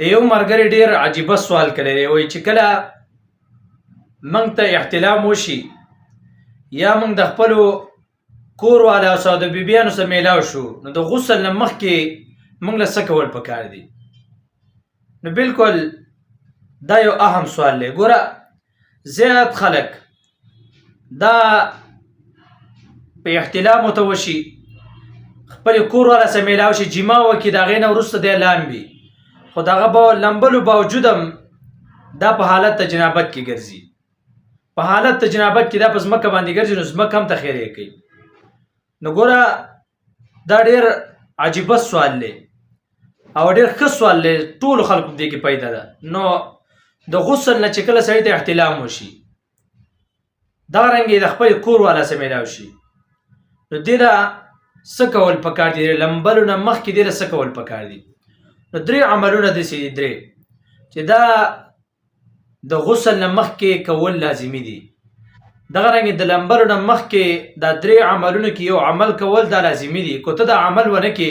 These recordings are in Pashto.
د یو ملګري ډېر عجیبه سوال کړی دی. وایي چې کله موږ ته احتلام وشي یا موږ د خپلو کور والا او د بیبیانو سره میلاو شو نو د غسل نه مخکې موږ له څه کول پکار دي؟ نو بالکل دا یو اهم سوال دی. ګوره زیات خلک دا په احتلام ورته وشي خپل کور والا سره میلاو شي جما وکړي د هغې نه وروسته دی لامبي خو د هغه لمبلو باوجود هم دا په حالت د جنابت کې ګرځي. په حالت د جنابت کې دا په ځمکه باندې ګرځي نو ځمکه هم تخیریه کوي. نو ګوره دا ډېر عجیبه سوال دی او ډېر ښه سوال دی. ټولو خلکو دې کې پیدا ده. نو د غسل نه چې کله سړي ته احتلام وشي دغرنګې د خپل کور والا سره میلاو شي نو دې له څه کول پکار دي؟ لمبلو نه مخکې دې له څه کول پکار دي؟ نو درې عملونه داسې دي درې چې دا د غسل نه مخکې کول لازمي دي. دغرنګې د لمبلو نه مخکې دا درې عملونو کې یو عمل کول دا لازمي دي. که ته دا عمل ونه کې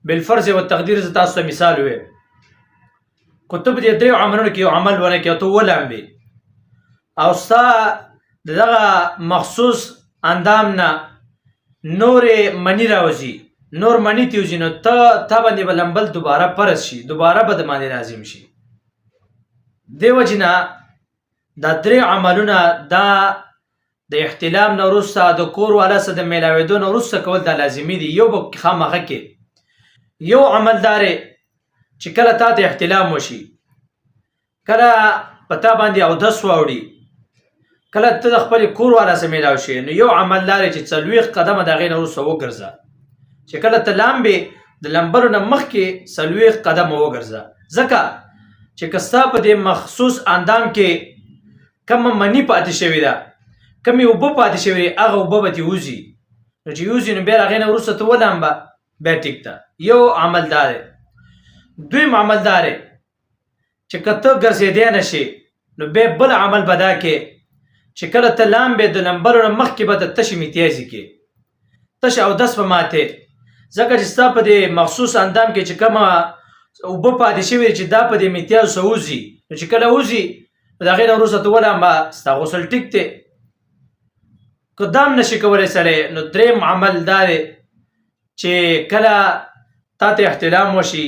بالفرض و تقدیر زه تاسو ته مثال ویم که ته په دې درې عملونو کې یو عمل ونه کې او ته ولامبې او ستا د دغه مخصوص اندام نه نورې مني راوځي نور مني تیوځي نو تا باندې به لمبل دوباره فرض شي دوباره به د باندې لازم شي. دې وجې نه دا درې عملونه دا د احتلام نه وروسته د کور والا سره د میلاوېدو نه وروسته کول دا لازمي دي. یو به خامخا کې یو عمل دا دی چې کله تا ته احتلام وشي کله په تا باندې اودس واوړي کله ته د خپل کور والا سره میلاو شي نو یو عمل دا دی چې 40 قدمه د هغې نه وروسته وګرځه. چې کله ته لامبې د لمبلو نه مخکې 40 قدمه وګرځه ځکه چې که ستا په دې مخصوص اندام کې کومه مني پاتې شوې ده کومې اوبه پاتې شوې دي هغه اوبه به دې وځي نو چې یوځي نو بیا د هغې نه وروسته ته ولامبه بیا ټیک ده. یو عمل دا دی. دویم عمل دا دی چې که ته ګرځېدی نه شي نو بیا بل عمل به دا کې چې کله ته لامبې د لمبلو نه مخکې به د تشې میتیازي کې تش اودس به ماتې ځکه چې ستا په دې مخصوص اندام کې چې کومه اوبه پاتې شوې چې دا په دې میتیازو سره وځي نو چې کله وځي نو د هغې نه وروسته ته ولامبه ستا غسل ټیک دی. که دا هم نشي کولی سړی نو دریم عمل دا دی چې کله تا ته احتلام وشي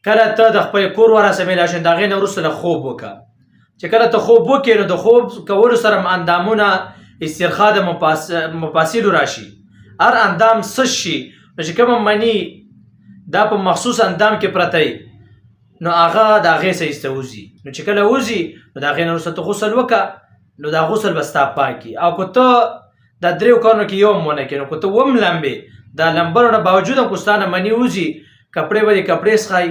کله ته د خپل کور والا سره میلاو شي د هغې نه وروسته له خوب وکړه. چې کله ته خوب وکړې نو د خوب کولو سره اندامونه استرخاء د مفاصلو راشي هر اندام سس شي نو چې کومه مني دا په مخصوص اندام کې پرته وي نو هغه د هغې څخه ایسته وځي نو چې کله وځي نو د هغې نه وروسته ته غسل وکړه نو دا غسل به ستا پاکي. او که ته دا دریو کارونو کې یو هم ونه کړې نو که ته وم لمبې دا لمبلو نه باوجود هم که ستا نه مني وځي کپړې به دې کپړې څښئ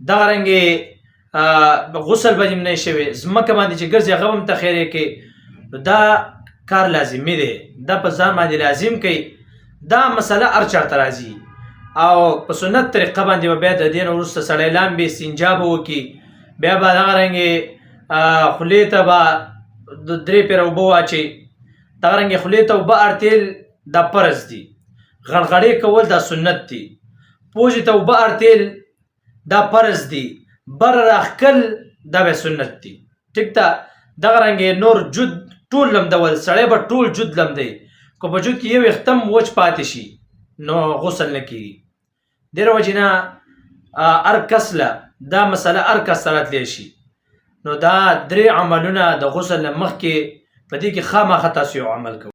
دغرنګې غسل به دې نه شوی ځمکه باندې چې ګرځي هغه هم تخیریه کوي نو دا کار لازمي دی. دا په ځان باندې لازم کوي. دا مسله هر چاته راځي او په سنت طریقه باندې به بیا د دې نه وروسته سړی لامبې استنجا به وکړي بیا به دغرنګې خولې ته به 3 پیره اوبه واچوي دغرنګې خولې ته اوبه اړتیل دا فرض دي. غړغړې کول دا سنت دي. پوزې ته اوبه اړتیل دا فرض دي. بر راښکل دا به سنت دي. ټیک ده. دغرنګې نور جد ټول لمدول سړی به ټول جد لمدی که په جد کې یو ویښته وچ پاتې شي نو غسل نه کېږي. دې وجې نه هر کس له دا مسله هر کس ته راتلی شي نو دا درې عملونه د غسل نه مخکې په دې کې خامخا تاسو یو عمل کوئ.